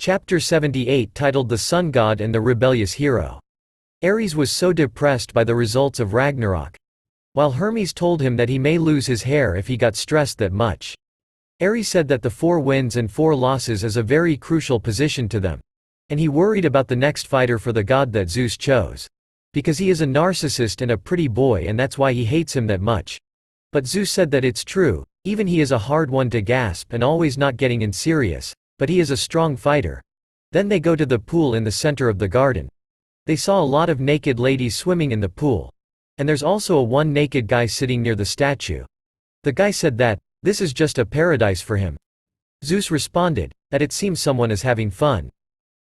Chapter 78 titled The Sun God and the Rebellious Hero. Ares was so depressed by the results of Ragnarok, while Hermes told him that he may lose his hair if he got stressed that much. Ares said that the 4 wins and 4 losses is a very crucial position to them, and he worried about the next fighter for the god that Zeus chose. Because he is a narcissist and a pretty boy, and that's why he hates him that much. But Zeus said that it's true, even he is a hard one to gasp and always not getting in serious, but he is a strong fighter. Then they go to the pool in the center of the garden. They saw a lot of naked ladies swimming in the pool. And there's also a one naked guy sitting near the statue. The guy said that, this is just a paradise for him. Zeus responded, that it seems someone is having fun.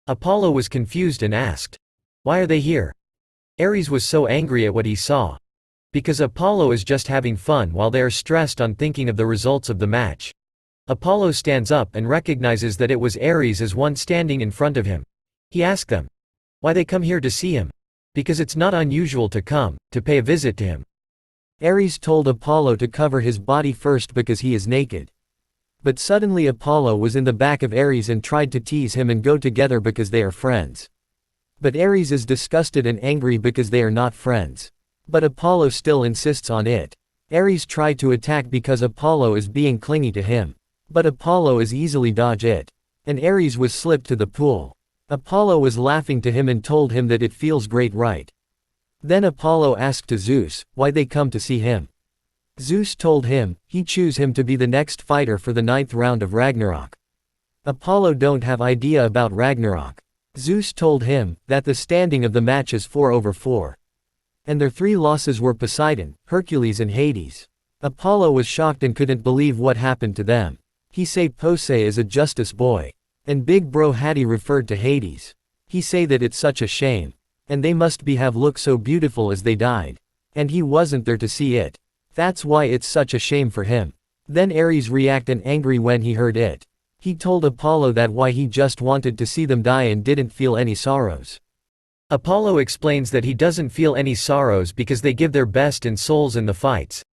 Apollo was confused and asked, why are they here? Ares was so angry at what he saw. Because Apollo is just having fun while they are stressed on thinking of the results of the match. Apollo stands up and recognizes that it was Ares as one standing in front of him. He asked them, why they come here to see him? Because it's not unusual to come, to pay a visit to him. Ares told Apollo to cover his body first because he is naked. But suddenly Apollo was in the back of Ares and tried to tease him and go together because they are friends. But Ares is disgusted and angry because they are not friends. But Apollo still insists on it. Ares tried to attack because Apollo is being clingy to him. But Apollo is easily dodge it. And Ares was slipped to the pool. Apollo was laughing to him and told him that it feels great, right? Then Apollo asked to Zeus, why they come to see him. Zeus told him, he choose him to be the next fighter for the 9th round of Ragnarok. Apollo don't have idea about Ragnarok. Zeus told him, that the standing of the match is 4/4. And their 3 losses were Poseidon, Hercules and Hades. Apollo was shocked and couldn't believe what happened to them. He say Pose is a justice boy. And big bro Hattie referred to Hades. He say that it's such a shame. And they must be have looked so beautiful as they died. And he wasn't there to see it. That's why it's such a shame for him. Then Ares react and angry when he heard it. He told Apollo that why he just wanted to see them die and didn't feel any sorrows. Apollo explains that he doesn't feel any sorrows because they give their best and souls in the fights.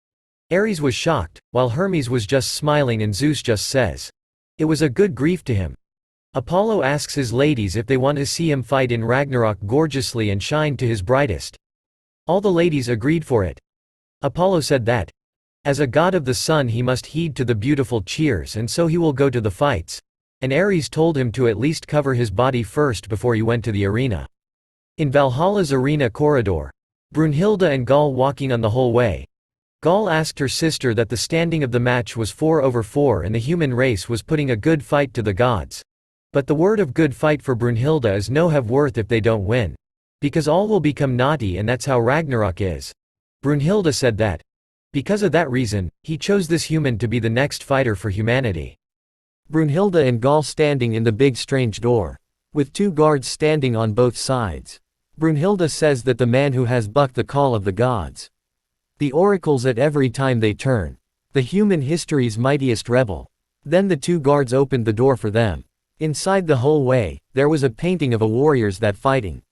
Ares was shocked, while Hermes was just smiling and Zeus just says, it was a good grief to him. Apollo asks his ladies if they want to see him fight in Ragnarok gorgeously and shine to his brightest. All the ladies agreed for it. Apollo said that, as a god of the sun he must heed to the beautiful cheers and so he will go to the fights. And Ares told him to at least cover his body first before he went to the arena. In Valhalla's arena corridor, Brunhilde and Gaul walking on the whole way. Gaul asked her sister that the standing of the match was 4/4 and the human race was putting a good fight to the gods. But the word of good fight for Brunhilde is no have worth if they don't win. Because all will become naughty and that's how Ragnarok is. Brunhilde said that, because of that reason, he chose this human to be the next fighter for humanity. Brunhilde and Gaul standing in the big strange door. With 2 guards standing on both sides. Brunhilde says that the man who has bucked the call of the gods. The oracles at every time they turn. The human history's mightiest rebel. Then the 2 guards opened the door for them. Inside the whole way, there was a painting of a warriors that fighting.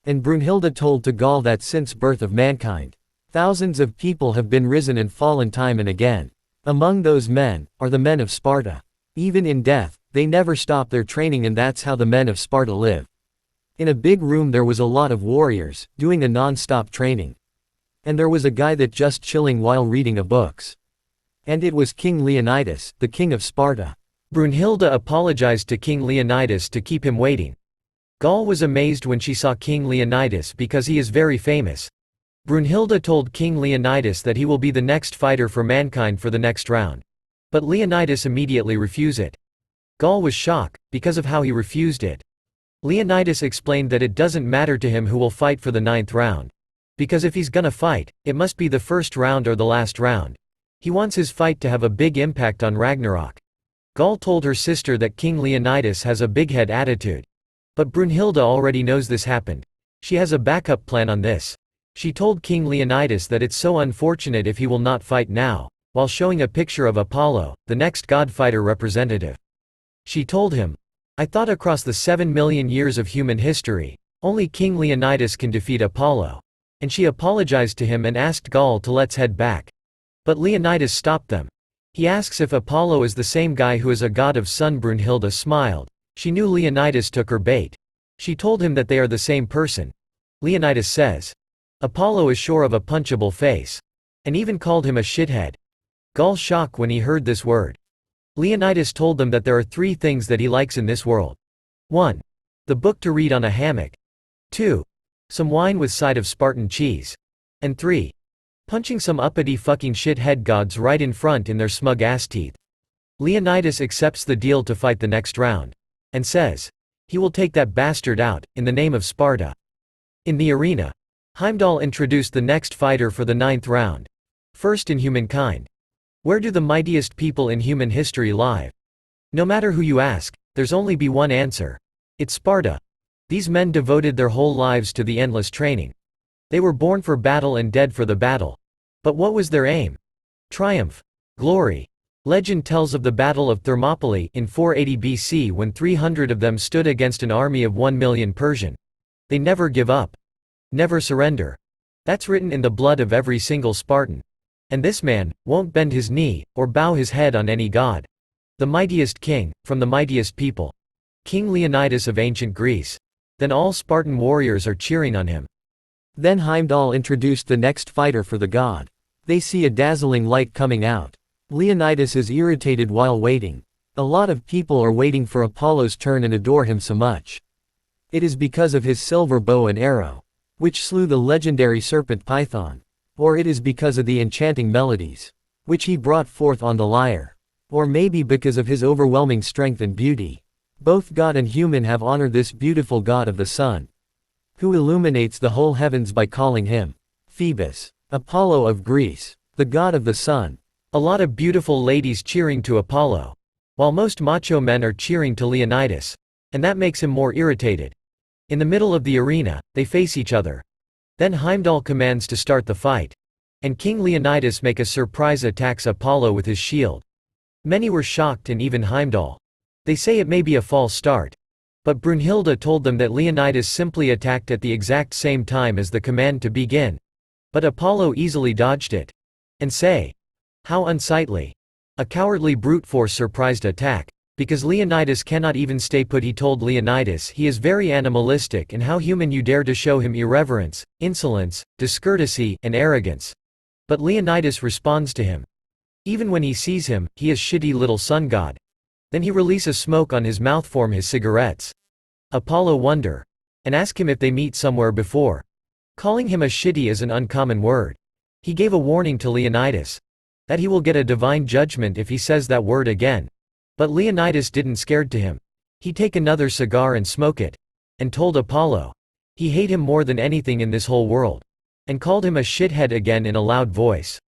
And Brunhilde told to Gaul that since birth of mankind, thousands of people have been risen and fallen time and again. Among those men, are the men of Sparta. Even in death, they never stop their training and that's how the men of Sparta live. In a big room there was a lot of warriors, doing a non-stop training. And there was a guy that just chilling while reading a books. And it was King Leonidas, the king of Sparta. Brunhilde apologized to King Leonidas to keep him waiting. Gaul was amazed when she saw King Leonidas because he is very famous. Brunhilde told King Leonidas that he will be the next fighter for mankind for the next round. But Leonidas immediately refused it. Gaul was shocked, because of how he refused it. Leonidas explained that it doesn't matter to him who will fight for the 9th round. Because if he's gonna fight, it must be the first round or the last round. He wants his fight to have a big impact on Ragnarok. Gaul told her sister that King Leonidas has a big head attitude. But Brunhilde already knows this happened. She has a backup plan on this. She told King Leonidas that it's so unfortunate if he will not fight now, while showing a picture of Apollo, the next god fighter representative. She told him, I thought across the 7 million years of human history, only King Leonidas can defeat Apollo. And she apologized to him and asked Gaul to let's head back. But Leonidas stopped them. He asks if Apollo is the same guy who is a god of sun. Brunhilde smiled. She knew Leonidas took her bait. She told him that they are the same person. Leonidas says. Apollo is sure of a punchable face. And even called him a shithead. Gull shock when he heard this word. Leonidas told them that there are 3 things that he likes in this world. 1. The book to read on a hammock. 2. Some wine with side of Spartan cheese. And 3. Punching some uppity fucking shithead gods right in front in their smug ass teeth. Leonidas accepts the deal to fight the next round. And says. He will take that bastard out, in the name of Sparta. In the arena. Heimdall introduced the next fighter for the 9th round. First in humankind. Where do the mightiest people in human history lie? No matter who you ask, there's only be one answer. It's Sparta. These men devoted their whole lives to the endless training. They were born for battle and dead for the battle. But what was their aim? Triumph. Glory. Legend tells of the Battle of Thermopylae in 480 BC when 300 of them stood against an army of 1 million Persian. They never give up. Never surrender. That's written in the blood of every single Spartan. And this man won't bend his knee, or bow his head on any god. The mightiest king, from the mightiest people. King Leonidas of ancient Greece. Then all Spartan warriors are cheering on him. Then Heimdall introduced the next fighter for the god. They see a dazzling light coming out. Leonidas is irritated while waiting. A lot of people are waiting for Apollo's turn and adore him so much. It is because of his silver bow and arrow, which slew the legendary serpent Python. Or it is because of the enchanting melodies, which he brought forth on the lyre. Or maybe because of his overwhelming strength and beauty. Both god and human have honored this beautiful god of the sun, who illuminates the whole heavens by calling him Phoebus, Apollo of Greece, the god of the sun. A lot of beautiful ladies cheering to Apollo, while most macho men are cheering to Leonidas. And that makes him more irritated. In the middle of the arena, they face each other. Then Heimdall commands to start the fight. And King Leonidas make a surprise attacks Apollo with his shield. Many were shocked and even Heimdall. They say it may be a false start. But Brunhilde told them that Leonidas simply attacked at the exact same time as the command to begin. But Apollo easily dodged it. And say. How unsightly. A cowardly brute force surprised attack. Because Leonidas cannot even stay put. He told Leonidas he is very animalistic and how human you dare to show him irreverence, insolence, discourtesy, and arrogance. But Leonidas responds to him. Even when he sees him, he is shitty little sun god. Then he releases smoke on his mouth form his cigarettes. Apollo wonder. And ask him if they meet somewhere before. Calling him a shitty is an uncommon word. He gave a warning to Leonidas. That he will get a divine judgment if he says that word again. But Leonidas didn't scared to him. He take another cigar and smoke it. And told Apollo. He hate him more than anything in this whole world. And called him a shithead again in a loud voice.